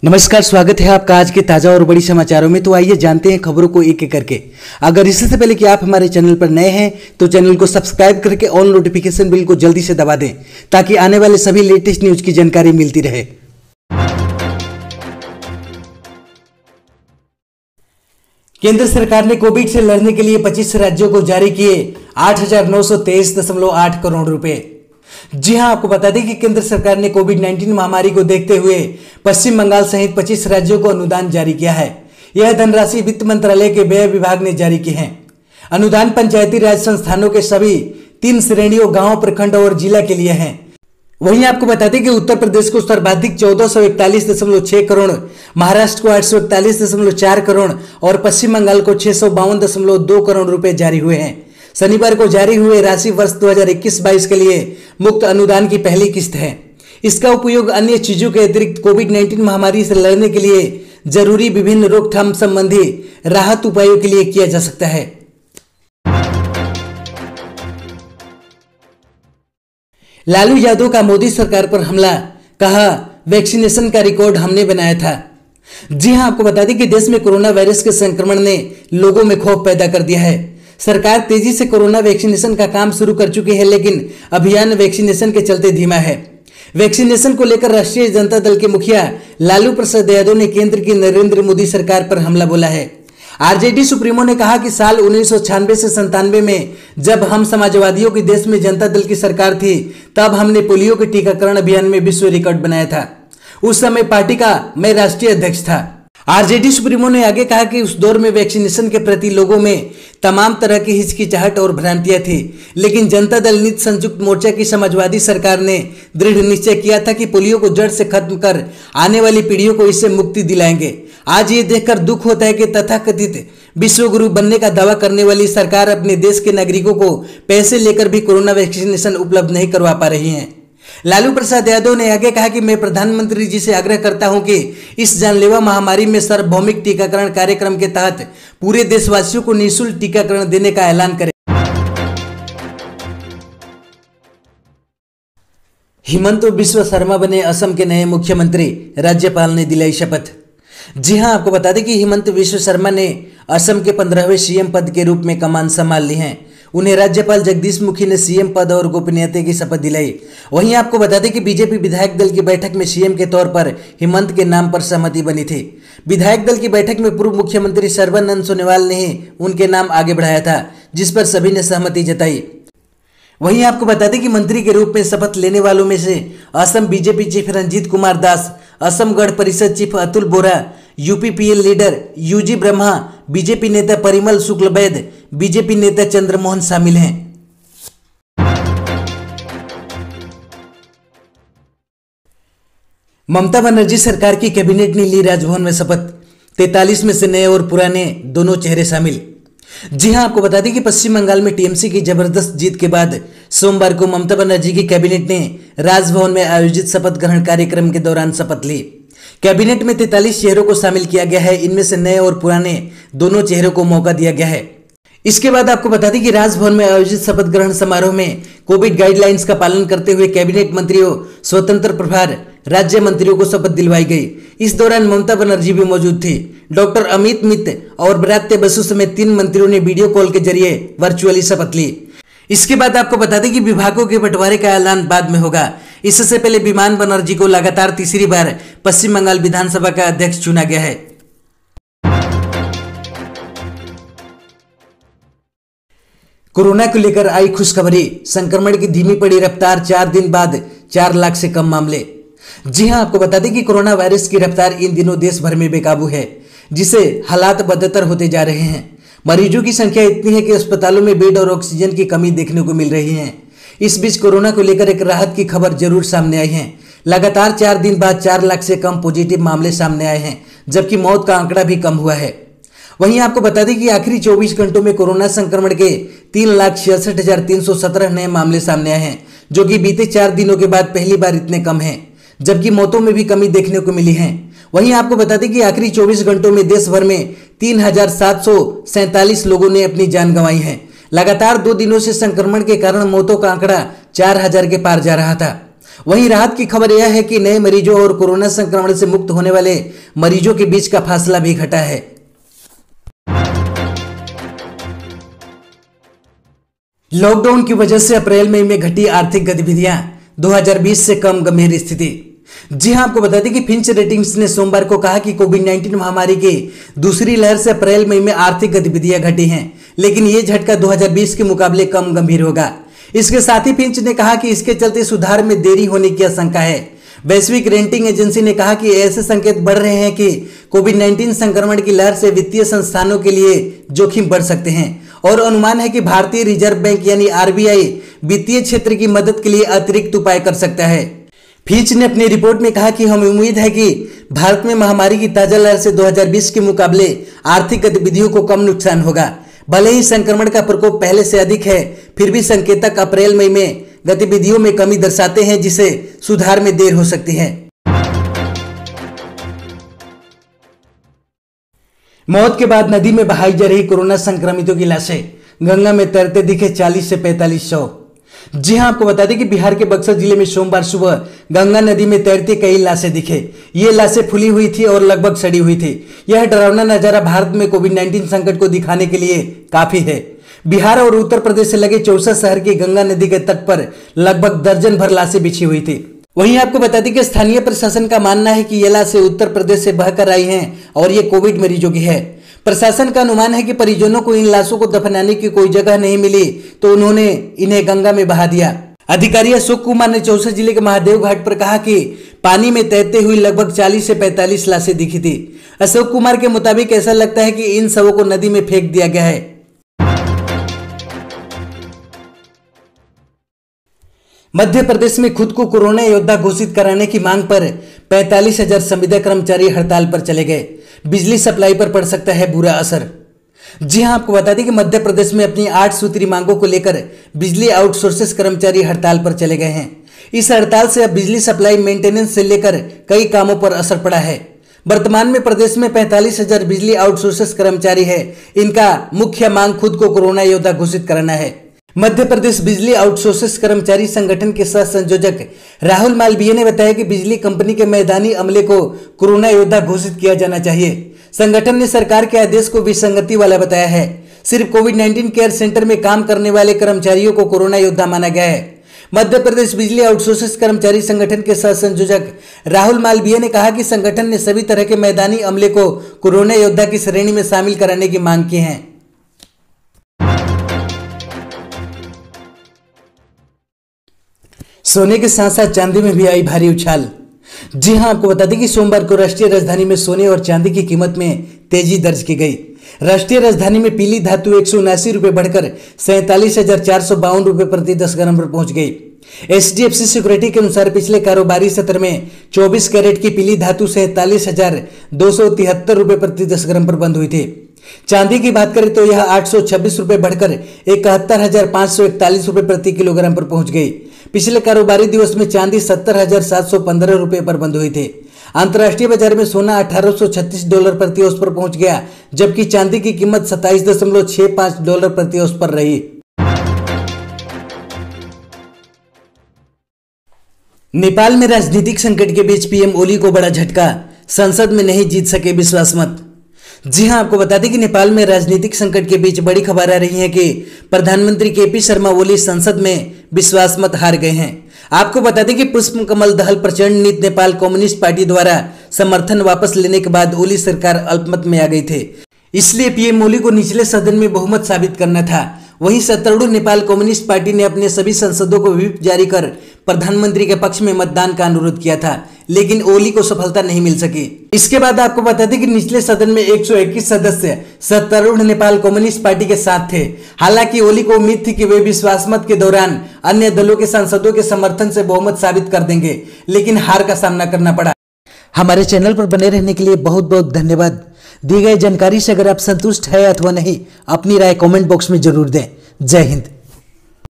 नमस्कार, स्वागत है आपका आज के ताजा और बड़ी समाचारों में। तो आइए जानते हैं खबरों को एक एक करके। अगर इससे पहले कि आप हमारे चैनल पर नए हैं तो चैनल को सब्सक्राइब करके ऑल नोटिफिकेशन बिल को जल्दी से दबा दें ताकि आने वाले सभी लेटेस्ट न्यूज की जानकारी मिलती रहे। केंद्र सरकार ने कोविड से लड़ने के लिए 25 राज्यों को जारी किए 8,923.8 करोड़ रुपए। जी हां, आपको बता दें कि केंद्र सरकार ने कोविड-19 महामारी को देखते हुए पश्चिम बंगाल सहित 25 राज्यों को अनुदान जारी किया है। यह धनराशि वित्त मंत्रालय के व्यय विभाग ने जारी की है। अनुदान पंचायती राज संस्थानों के सभी 3 श्रेणियों गांव, प्रखंड और जिला के लिए है। वहीं आपको बता दें कि उत्तर प्रदेश को सर्वाधिक 1441.6 करोड़, महाराष्ट्र को 841.4 करोड़ और पश्चिम बंगाल को 652.2 करोड़ रुपए जारी हुए हैं। शनिवार को जारी हुए राशि वर्ष 2021-22 के लिए मुक्त अनुदान की पहली किस्त है। इसका उपयोग अन्य चीजों के अतिरिक्त कोविड-19 महामारी से लड़ने के लिए जरूरी विभिन्न रोकथाम संबंधी राहत उपायों के लिए किया जा सकता है। लालू यादव का मोदी सरकार पर हमला, कहा वैक्सीनेशन का रिकॉर्ड हमने बनाया था। जी हां, आपको बता दें कि देश में कोरोना वायरस के संक्रमण ने लोगों में खौफ पैदा कर दिया है। सरकार तेजी से कोरोना वैक्सीनेशन का काम शुरू कर चुकी है, लेकिन अभियान वैक्सीनेशन के चलते धीमा है। वैक्सीनेशन को लेकर राष्ट्रीय जनता दल के मुखिया लालू प्रसाद यादव ने केंद्र की नरेंद्र मोदी सरकार पर हमला बोला है। आरजेडी सुप्रीमो ने कहा कि साल 1996 से 97 में जब हम समाजवादियों के देश में जनता दल की सरकार थी, तब हमने पोलियो के टीकाकरण अभियान में विश्व रिकॉर्ड बनाया था। उस समय पार्टी का मैं राष्ट्रीय अध्यक्ष था। आरजेडी सुप्रीमो ने आगे कहा कि उस दौर में वैक्सीनेशन के प्रति लोगों में तमाम तरह की हिचकिचाहट और भ्रांतियां थी, लेकिन जनता दल नीति संयुक्त मोर्चा की समाजवादी सरकार ने दृढ़ निश्चय किया था कि पोलियो को जड़ से खत्म कर आने वाली पीढ़ियों को इससे मुक्ति दिलाएंगे। आज ये देखकर दुख होता है कि तथाकथित विश्वगुरु बनने का दावा करने वाली सरकार अपने देश के नागरिकों को पैसे लेकर भी कोरोना वैक्सीनेशन उपलब्ध नहीं करवा पा रही है। लालू प्रसाद यादव ने आगे कहा कि मैं प्रधानमंत्री जी से आग्रह करता हूं कि इस जानलेवा महामारी में सार्वभौमिक टीकाकरण कार्यक्रम के तहत पूरे देशवासियों को निःशुल्क टीकाकरण देने का ऐलान करें। हिमंत बिस्वा शर्मा बने असम के नए मुख्यमंत्री, राज्यपाल ने दिलाई शपथ। जी हां, आपको बता दें कि हिमंत बिस्वा शर्मा ने असम के 15वें सीएम पद के रूप में कमान संभाल ली है। उन्हें राज्यपाल जगदीश मुखी ने सीएम पद और गोपनीयता की शपथ दिलाई। वहीं आपको बता दें कि बीजेपी विधायक दल की बैठक में सीएम के तौर पर हिमंत के नाम पर सहमति बनी थी। विधायक दल की बैठक में पूर्व मुख्यमंत्री सर्बानंद सोनोवाल ने ही उनके नाम आगे बढ़ाया था, जिस पर सभी ने सहमति जताई। वहीं आपको बता दें कि मंत्री के रूप में शपथ लेने वालों में से Assam BJP chief Ranjeet Kumar Das, Assam Gana Parishad chief Atul Bora, UPPL leader U G Brahma, BJP नेता परिमल शुक्लबैद, बीजेपी नेता चंद्रमोहन शामिल हैं। ममता बनर्जी सरकार की कैबिनेट ने ली राजभवन में शपथ, 43 में से नए और पुराने दोनों चेहरे शामिल। जी हां, आपको बता दें कि पश्चिम बंगाल में टीएमसी की जबरदस्त जीत के बाद सोमवार को ममता बनर्जी की कैबिनेट ने राजभवन में आयोजित शपथ ग्रहण कार्यक्रम के दौरान शपथ ली। कैबिनेट में 43 चेहरों को शामिल किया गया है। इनमें से नए और पुराने दोनों चेहरों को मौका दिया गया है। इसके बाद आपको बता दें कि राजभवन में आयोजित शपथ ग्रहण समारोह में कोविड गाइडलाइंस का पालन करते हुए कैबिनेट मंत्रियों, स्वतंत्र प्रभार राज्य मंत्रियों को शपथ दिलवाई गई। इस दौरान ममता बनर्जी भी मौजूद थी। डॉक्टर अमित मित्र और ब्रात्य बसु समेत 3 मंत्रियों ने वीडियो कॉल के जरिए वर्चुअली शपथ ली। इसके बाद आपको बता दें कि विभागों के बंटवारे का ऐलान बाद में होगा। इससे पहले विमान बनर्जी को लगातार तीसरी बार पश्चिम बंगाल विधानसभा का अध्यक्ष चुना गया है। कोरोना को लेकर आई खुशखबरी, संक्रमण की धीमी पड़ी रफ्तार, 4 दिन बाद 4 लाख से कम मामले। जी हां, आपको बता दें कि कोरोना वायरस की रफ्तार इन दिनों देश भर में बेकाबू है, जिससे हालात बदतर होते जा रहे हैं। मरीजों की संख्या इतनी है कि अस्पतालों में बेड और ऑक्सीजन की कमी देखने को मिल रही है। इस बीच कोरोना को लेकर एक राहत की खबर जरूर सामने आई है। लगातार 4 दिन बाद 4 लाख से कम पॉजिटिव मामले सामने आए हैं, जबकि मौत का आंकड़ा भी कम हुआ है। वहीं आपको बता दें कि आखिरी 24 घंटों में कोरोना संक्रमण के 3,66,317 नए मामले सामने आए हैं, जो कि बीते 4 दिनों के बाद पहली बार इतने कम हैं, जबकि मौतों में भी कमी देखने को मिली है। वहीं आपको बता दें कि आखिरी 24 घंटों में देश भर में 3,747 लोगों ने अपनी जान गंवाई है। लगातार 2 दिनों से संक्रमण के कारण मौतों का आंकड़ा 4,000 के पार जा रहा था। वहीं राहत की खबर यह है कि नए मरीजों और कोरोना संक्रमण से मुक्त होने वाले मरीजों के बीच का फासला भी घटा है। लॉकडाउन की वजह से अप्रैल मई में घटी आर्थिक गतिविधियां, 2020 से कम गंभीर स्थिति। जी हां, आपको बता दें कि फिंच रेटिंग्स ने सोमवार को कहा कि कोविड-19 महामारी की दूसरी लहर से अप्रैल मई में आर्थिक गतिविधियां घटी हैं, लेकिन ये झटका 2020 के मुकाबले कम गंभीर होगा। इसके साथ ही फिंच ने कहा कि इसके चलते सुधार में देरी होने की आशंका है। वैश्विक रेटिंग एजेंसी ने कहा कि ऐसे संकेत बढ़ रहे हैं कि कोविड-19 संक्रमण की लहर से वित्तीय संस्थानों के लिए जोखिम बढ़ सकते हैं और अनुमान है कि भारतीय रिजर्व बैंक यानी आरबीआई वित्तीय क्षेत्र की मदद के लिए अतिरिक्त उपाय कर सकता है। फिंच ने अपनी रिपोर्ट में कहा कि हमें उम्मीद है कि भारत में महामारी की ताजा लहर से 2020 के मुकाबले आर्थिक गतिविधियों को कम नुकसान होगा। भले ही संक्रमण का प्रकोप पहले से अधिक है, फिर भी संकेतक अप्रैल मई में गतिविधियों में कमी दर्शाते हैं, जिसे सुधार में देर हो सकती है। मौत के बाद नदी में बहाई जा रही कोरोना संक्रमितों की लाशें, गंगा में तैरते दिखे 40 से 45 शव। जी हां, आपको बता दें कि बिहार के बक्सर जिले में सोमवार सुबह गंगा नदी में तैरती कई लाशें दिखे। ये लाशें फूली हुई थी और लगभग सड़ी हुई थी। यह डरावना नजारा भारत में कोविड-19 संकट को दिखाने के लिए काफी है। बिहार और उत्तर प्रदेश से लगे 64 शहर की गंगा नदी के तट पर लगभग दर्जन भर लाशें बिछी हुई थी। वहीं आपको बता दें कि स्थानीय प्रशासन का मानना है कि ये लाशें उत्तर प्रदेश से बहकर आई हैं और ये कोविड मरीजों की है। प्रशासन का अनुमान है कि परिजनों को इन लाशों को दफनाने की कोई जगह नहीं मिली तो उन्होंने इन्हें गंगा में बहा दिया। अधिकारी अशोक कुमार ने 64 जिले के महादेव घाट पर कहा कि पानी में तैरते हुए लगभग 40 से 45 लाशें दिखी थी। अशोक कुमार के मुताबिक ऐसा लगता है कि इन शवों को नदी में फेंक दिया गया है। मध्य प्रदेश में खुद को कोरोना योद्धा घोषित कराने की मांग पर 45,000 संविदा कर्मचारी हड़ताल पर चले गए। बिजली सप्लाई पर पड़ सकता है बुरा असर। जी हां, आपको बता दें कि मध्य प्रदेश में अपनी 8 सूत्री मांगों को लेकर बिजली आउटसोर्सेस कर्मचारी हड़ताल पर चले गए हैं। इस हड़ताल से अब बिजली सप्लाई मेंटेनेंस से लेकर कई कामों पर असर पड़ा है। वर्तमान में प्रदेश में 45,000 बिजली आउटसोर्सेस कर्मचारी है। इनका मुख्य मांग खुद को कोरोना योद्धा घोषित कराना है। मध्य प्रदेश बिजली आउटसोर्सेस कर्मचारी संगठन के सह संयोजक राहुल मालवीय ने बताया कि बिजली कंपनी के मैदानी अमले को कोरोना योद्धा घोषित किया जाना चाहिए। संगठन ने सरकार के आदेश को विसंगति वाला बताया है। सिर्फ कोविड-19 केयर सेंटर में काम करने वाले कर्मचारियों को कोरोना योद्धा माना गया है। मध्य प्रदेश बिजली आउटसोर्सेस कर्मचारी संगठन के सह संयोजक राहुल मालवीय ने कहा कि संगठन ने सभी तरह के मैदानी अमले को कोरोना योद्धा की श्रेणी में शामिल कराने की मांग की है। सोने के साथ साथ चांदी में भी आई भारी उछाल। जी हां, आपको बता दें कि सोमवार को राष्ट्रीय राजधानी में सोने और चांदी की कीमत में तेजी दर्ज की गई। राष्ट्रीय राजधानी में पीली धातु 179 रुपये बढ़कर 47,452 रुपये प्रति 10 ग्राम पर पहुंच गई। HDFC सिक्योरिटी के अनुसार पिछले कारोबारी सत्र में 24 कैरेट की पीली धातु 47,273 रुपये प्रति 10 ग्राम पर बंद हुई थी। चांदी की बात करें तो यह 826 रुपये बढ़कर 71,541 रुपये प्रति किलोग्राम पर पहुंच गई। पिछले कारोबारी दिवस में चांदी 70,715 रुपये पर बंद हुई थी। अंतर्राष्ट्रीय बाजार में सोना $1836 प्रति औंस पर पहुंच गया, जबकि चांदी की कीमत $27.65 प्रति औंस पर रही। नेपाल में राजनीतिक संकट के बीच पीएम ओली को बड़ा झटका, संसद में नहीं जीत सके विश्वास मत। जी हां, आपको बता दें कि नेपाल में राजनीतिक संकट के बीच बड़ी खबर आ रही है कि प्रधानमंत्री केपी शर्मा ओली संसद में विश्वास मत हार गए हैं। आपको बता दें कि पुष्प कमल दहल प्रचंड नीति नेपाल कम्युनिस्ट पार्टी द्वारा समर्थन वापस लेने के बाद ओली सरकार अल्पमत में आ गई थे। इसलिए पीएम ओली को निचले सदन में बहुमत साबित करना था। वहीं सत्तारूढ़ नेपाल कम्युनिस्ट पार्टी ने अपने सभी सांसदों को व्हिप जारी कर प्रधानमंत्री के पक्ष में मतदान का अनुरोध किया था, लेकिन ओली को सफलता नहीं मिल सकी। इसके बाद आपको बता दें कि निचले सदन में 121 सदस्य सत्तारूढ़ नेपाल कम्युनिस्ट पार्टी के साथ थे। हालांकि ओली को उम्मीद थी कि वे विश्वास मत के दौरान अन्य दलों के सांसदों के समर्थन से बहुमत साबित कर देंगे, लेकिन हार का सामना करना पड़ा। हमारे चैनल पर बने रहने के लिए बहुत बहुत धन्यवाद। दी गई जानकारी से अगर आप संतुष्ट है अथवा नहीं, अपनी राय कमेंट बॉक्स में जरूर दें। जय हिंद।